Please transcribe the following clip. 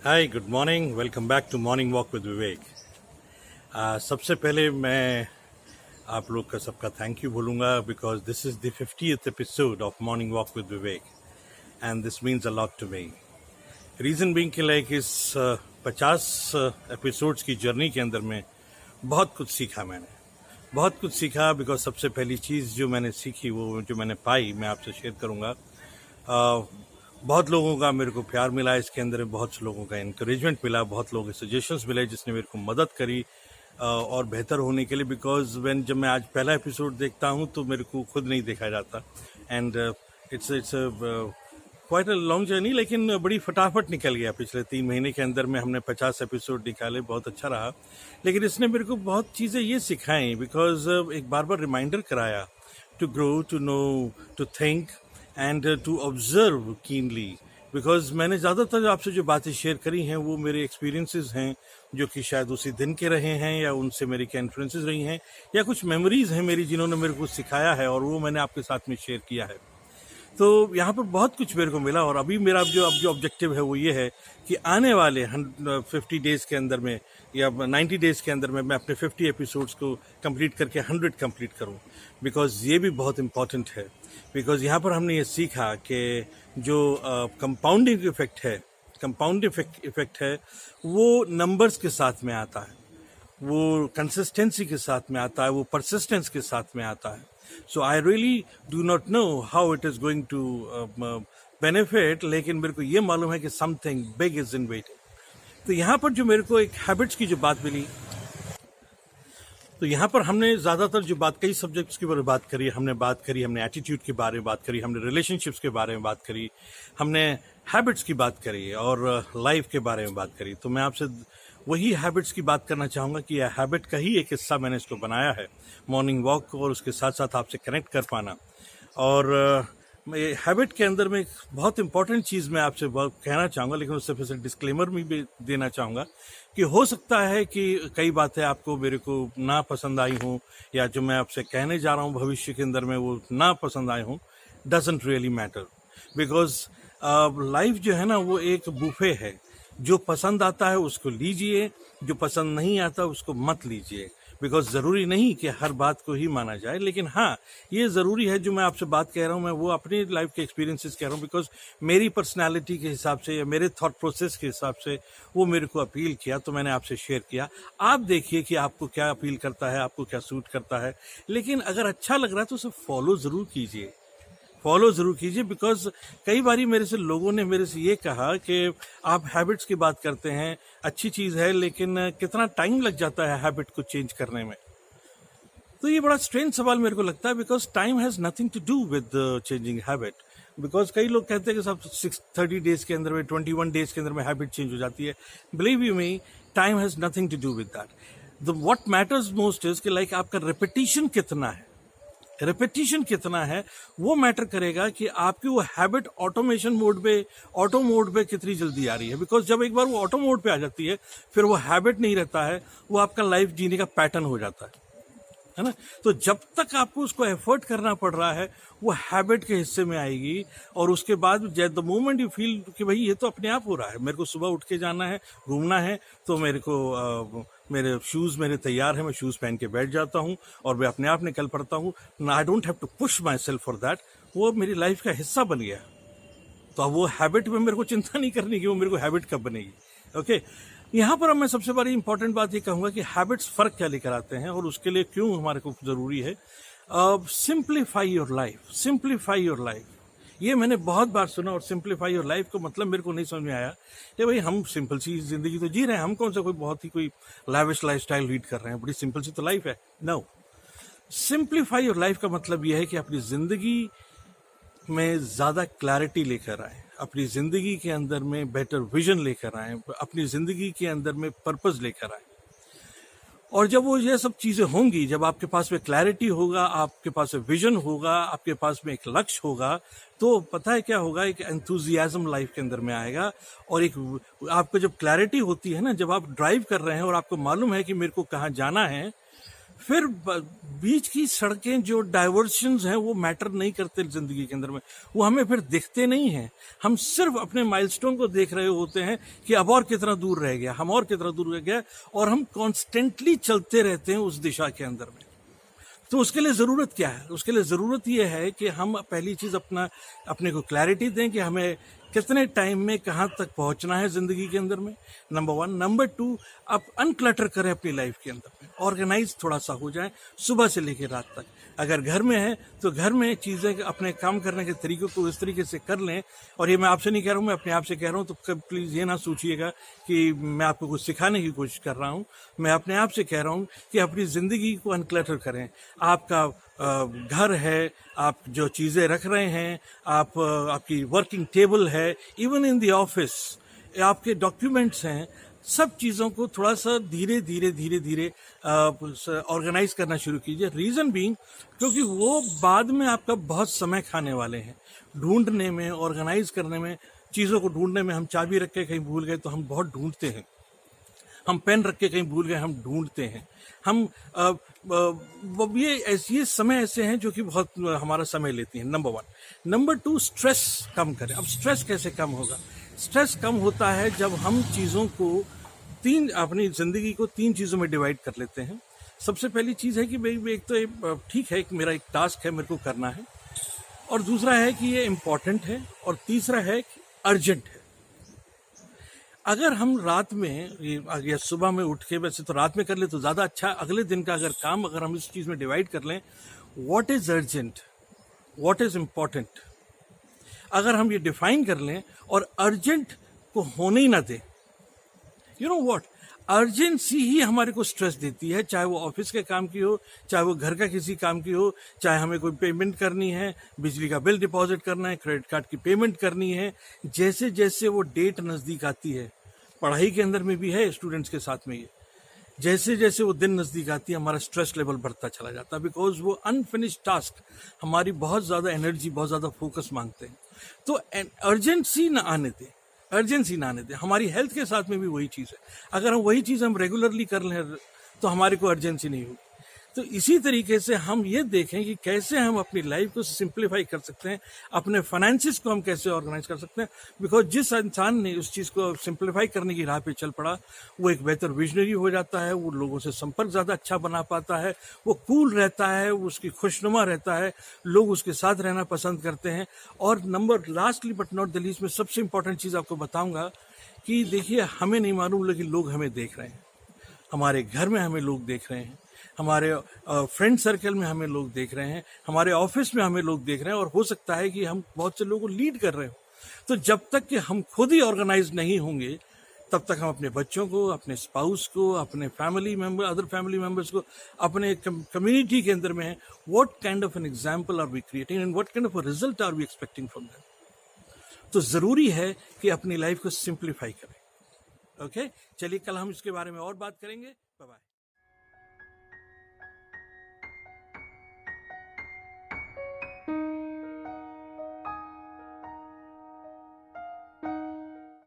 Hi good morning welcome back to morning walk with Vivek. सबसे पहले मैं आप लोग का सबका थैंक यू बोलूँगा because this is the 50th episode of morning walk with Vivek and this means a lot to me. Reason being कि like इस 50 एपिसोड्स की जर्नी के अंदर में बहुत कुछ सीखा मैंने, बहुत कुछ सीखा बिकॉज सबसे पहली चीज़ जो मैंने सीखी वो जो मैंने पाई मैं आपसे शेयर करूँगा। बहुत लोगों का मेरे को प्यार मिला इसके अंदर, बहुत से लोगों का इनकरेजमेंट मिला, बहुत लोगों के सजेशंस मिले जिसने मेरे को मदद करी और बेहतर होने के लिए। बिकॉज जब मैं आज पहला एपिसोड देखता हूँ तो मेरे को खुद नहीं देखा जाता and it's quite a long journey, लेकिन बड़ी फटाफट निकल गया। पिछले 3 महीने के अंदर में हमने 50 एपिसोड निकाले, बहुत अच्छा रहा। लेकिन इसने मेरे को बहुत चीज़ें ये सिखाई बिकॉज एक बार बार रिमाइंडर कराया to grow, to know, to think and to observe keenly. Because मैंने ज़्यादातर आपसे जो बातें शेयर करी हैं वो मेरे एक्सपीरियंसेस हैं जो कि शायद उसी दिन के रहे हैं या उनसे मेरी क्या इन्फ्लुएंसेस रही हैं या कुछ मेमोरीज हैं मेरी जिन्होंने मेरे को सिखाया है और वो मैंने आपके साथ में शेयर किया है। तो यहाँ पर बहुत कुछ मेरे को मिला और अभी मेरा जो ऑब्जेक्टिव है वो ये है कि आने वाले 50 डेज के अंदर में या 90 डेज के अंदर में मैं अपने 50 एपिसोड्स को कंप्लीट करके 100 कंप्लीट करूँ। बिकॉज ये भी बहुत इम्पॉर्टेंट है। बिकॉज यहाँ पर हमने ये सीखा कि जो कंपाउंडिंग इफेक्ट है वो नंबर्स के साथ में आता है, वो कंसिस्टेंसी के साथ में आता है, वो परसिस्टेंस के साथ में आता है। So I really do not know how it is going to benefit, लेकिन मेरे को ये मालूम है कि something big is in waiting. तो यहाँ पर जो मेरे को एक हैबिट्स की जो बात मिली, तो यहाँ पर हमने ज़्यादातर जो बात कई सब्जेक्ट्स के बारे में बात करी, हमने एटीट्यूड के बारे में बात करी, हमने रिलेशनशिप्स के बारे में बात करी, हमने हैबिट्स की बात करी और लाइफ के बारे में बात करी। तो मैं आपसे वही हैबिट्स की बात करना चाहूँगा कि यह हैबिट का ही एक हिस्सा मैंने इसको बनाया है, मॉर्निंग वॉक को, और उसके साथ साथ आपसे कनेक्ट कर पाना। और हैबिट के अंदर में एक बहुत इंपॉर्टेंट चीज़ मैं आपसे कहना चाहूँगा, लेकिन उससे फिर से डिस्क्लेमर भी देना चाहूँगा कि हो सकता है कि कई बातें आपको मेरे को ना पसंद आई हों या जो मैं आपसे कहने जा रहा हूँ भविष्य के अंदर में वो ना पसंद आए हों। Doesn't really matter because life जो है ना वो एक बुफे है। जो पसंद आता है उसको लीजिए, जो पसंद नहीं आता उसको मत लीजिए। बिकॉज ज़रूरी नहीं कि हर बात को ही माना जाए, लेकिन हाँ ये ज़रूरी है जो मैं आपसे बात कह रहा हूँ मैं वो अपनी लाइफ के एक्सपीरियंसेस कह रहा हूँ। बिकॉज मेरी पर्सनालिटी के हिसाब से या मेरे थॉट प्रोसेस के हिसाब से वो मेरे को अपील किया तो मैंने आपसे शेयर किया। आप देखिए कि आपको क्या अपील करता है, आपको क्या सूट करता है। लेकिन अगर अच्छा लग रहा है तो उसे फॉलो ज़रूर कीजिए, बिकॉज कई बारी मेरे से लोगों ने मेरे से ये कहा कि आप हैबिट्स की बात करते हैं, अच्छी चीज़ है, लेकिन कितना टाइम लग जाता है हैबिट को चेंज करने में। तो ये बड़ा स्ट्रेंज सवाल मेरे को लगता है because time has nothing to do with changing habit. Because कई लोग कहते हैं कि सब 30 डेज के अंदर में, 21 डेज के अंदर में हैबिट चेंज हो जाती है। Believe you me, time has nothing to do with that. What matters most is कि लाइक आपका रिपीटिशन कितना है, वो मैटर करेगा कि आपकी वो हैबिट ऑटो मोड पे कितनी जल्दी आ रही है। बिकॉज जब एक बार वो ऑटो मोड पे आ जाती है फिर वो हैबिट नहीं रहता है, वो आपका लाइफ जीने का पैटर्न हो जाता है ना। तो जब तक आपको उसको एफर्ट करना पड़ रहा है वो हैबिट के हिस्से में आएगी। और उसके बाद द मोमेंट यू फील कि भाई ये तो अपने आप हो रहा है, मेरे को सुबह उठ के जाना है, घूमना है, तो मेरे को मेरे शूज़ मेरे तैयार हैं, मैं शूज़ पहन के बैठ जाता हूँ और मैं अपने आप निकल पड़ता हूँ। I don't have to push myself for that. वो मेरी लाइफ का हिस्सा बन गया। तो अब वो हैबिट में मेरे को चिंता नहीं करनी कि वो मेरे को हैबिट कब बनेगी। ओके, यहाँ पर अब मैं सबसे बड़ी इंपॉर्टेंट बात ये कहूँगा कि हैबिट्स फ़र्क क्या लेकर आते हैं और उसके लिए क्यों हमारे को ज़रूरी है। Simplify your life. ये मैंने बहुत बार सुना और सिंप्लीफाई योर लाइफ को मतलब मेरे को नहीं समझ में आया कि भाई हम सिंपल सी जिंदगी तो जी रहे हैं, हम कौन सा कोई बहुत ही कोई लैविश लाइफस्टाइल लीड कर रहे हैं, बड़ी सिंपल सी तो लाइफ है। नो, सिंप्लीफाई योर लाइफ का मतलब यह है कि अपनी जिंदगी में ज़्यादा क्लैरिटी लेकर आए, अपनी ज़िंदगी के अंदर में बेटर विजन लेकर आए, अपनी ज़िंदगी के अंदर में पर्पस लेकर आए। और जब वो ये सब चीज़ें होंगी, जब आपके पास में क्लैरिटी होगा, आपके पास में विजन होगा, आपके पास में एक लक्ष्य होगा, तो पता है क्या होगा, एक एंथुजियाज्म लाइफ के अंदर में आएगा। और एक आपको जब क्लैरिटी होती है ना, जब आप ड्राइव कर रहे हैं और आपको मालूम है कि मेरे को कहाँ जाना है, फिर बीच की सड़कें जो डाइवर्शंस हैं वो मैटर नहीं करते जिंदगी के अंदर में, वो हमें फिर दिखते नहीं हैं। हम सिर्फ अपने माइलस्टोन को देख रहे होते हैं कि अब और कितना दूर रह गया, हम और कितना दूर रह गया, और हम कॉन्स्टेंटली चलते रहते हैं उस दिशा के अंदर में। तो उसके लिए ज़रूरत क्या है? उसके लिए ज़रूरत ये है कि हम पहली चीज़ अपने को क्लैरिटी दें कि हमें कितने टाइम में कहाँ तक पहुँचना है ज़िंदगी के अंदर में, नंबर 1। नंबर 2, आप अनक्लटर करें अपनी लाइफ के अंदर में, ऑर्गेनाइज थोड़ा सा हो जाए सुबह से लेकर रात तक। अगर घर में है तो घर में चीज़ें अपने काम करने के तरीकों को इस तरीके से कर लें, और ये मैं आपसे नहीं कह रहा हूँ, मैं अपने आप से कह रहा हूँ, तो प्लीज़ ये ना सोचिएगा कि मैं आपको कुछ सिखाने की कोशिश कर रहा हूँ। मैं अपने आप से कह रहा हूँ कि अपनी ज़िंदगी को अनक्लटर करें। आपका घर है, आप जो चीज़ें रख रहे हैं, आपकी वर्किंग टेबल है, इवन इन द ऑफिस आपके डॉक्यूमेंट्स हैं, सब चीज़ों को थोड़ा सा धीरे धीरे ऑर्गेनाइज करना शुरू कीजिए। रीज़न बीइंग, क्योंकि वो बाद में आपका बहुत समय खाने वाले हैं। ढूंढने में, ऑर्गेनाइज करने में, चीज़ों को ढूंढने में, हम चाबी रख के कहीं भूल गए तो हम बहुत ढूंढते हैं, हम पेन रख के कहीं भूल गए हम ढूंढते हैं, हम ये समय ऐसे हैं जो कि बहुत हमारा समय लेती हैं, नंबर 1। नंबर 2, स्ट्रेस कम करें। अब स्ट्रेस कैसे कम होगा? स्ट्रेस कम होता है जब हम चीज़ों को अपनी ज़िंदगी को 3 चीज़ों में डिवाइड कर लेते हैं। सबसे पहली चीज़ है कि भाई एक तो ठीक है, मेरा एक टास्क है, मेरे को करना है, और दूसरा है कि ये इम्पॉर्टेंट है, और तीसरा है कि अर्जेंट है। अगर हम रात में या सुबह में उठ के, वैसे तो रात में कर ले तो ज़्यादा अच्छा, अगले दिन का अगर काम अगर हम इस चीज़ में डिवाइड कर लें, what is urgent, what is important, अगर हम ये डिफाइन कर लें और अर्जेंट को होने ही ना दें, यू नो व्हाट, अर्जेंसी ही हमारे को स्ट्रेस देती है, चाहे वो ऑफिस के काम की हो, चाहे वो घर का किसी काम की हो, चाहे हमें कोई पेमेंट करनी है, बिजली का बिल डिपॉजिट करना है, क्रेडिट कार्ड की पेमेंट करनी है। जैसे जैसे वो डेट नज़दीक आती है, पढ़ाई के अंदर में भी है, स्टूडेंट्स के साथ में ये, जैसे जैसे वो दिन नज़दीक आती है, हमारा स्ट्रेस लेवल बढ़ता चला जाता है, बिकॉज वो अनफिनिश्ड टास्क हमारी बहुत ज़्यादा एनर्जी, बहुत ज़्यादा फोकस मांगते हैं। तो अर्जेंसी ना आने दें, अर्जेंसी ना आने दें। हमारी हेल्थ के साथ में भी वही चीज़ है, अगर हम वही चीज़ हम रेगुलरली कर लें तो हमारे को अर्जेंसी नहीं होगी। तो इसी तरीके से हम ये देखें कि कैसे हम अपनी लाइफ को सिंप्लीफाई कर सकते हैं, अपने फाइनेंसिस को हम कैसे ऑर्गेनाइज कर सकते हैं। बिकॉज जिस इंसान ने उस चीज़ को सिंप्लीफाई करने की राह पे चल पड़ा, वो एक बेहतर विजनरी हो जाता है, वो लोगों से संपर्क ज़्यादा अच्छा बना पाता है, वो कूल रहता है, वो उसकी खुशनुमा रहता है, लोग उसके साथ रहना पसंद करते हैं। और lastly but not the least, में सबसे इंपॉर्टेंट चीज़ आपको बताऊँगा कि देखिए, हमें नहीं मालूम लेकिन लोग हमें देख रहे हैं, हमारे घर में हमें लोग देख रहे हैं, हमारे फ्रेंड सर्कल में हमें लोग देख रहे हैं, हमारे ऑफिस में हमें लोग देख रहे हैं, और हो सकता है कि हम बहुत से लोगों को लीड कर रहे हो। तो जब तक कि हम खुद ही ऑर्गेनाइज नहीं होंगे, तब तक हम अपने बच्चों को, अपने स्पाउस को, अपने family member, other family members को, अपने कम्युनिटी के अंदर में है, what kind of an example are we creating and what kind of a result are we expecting from them. तो ज़रूरी है कि अपनी लाइफ को सिंप्लीफाई करें। ओके, चलिए कल हम इसके बारे में और बात करेंगे। Bye bye.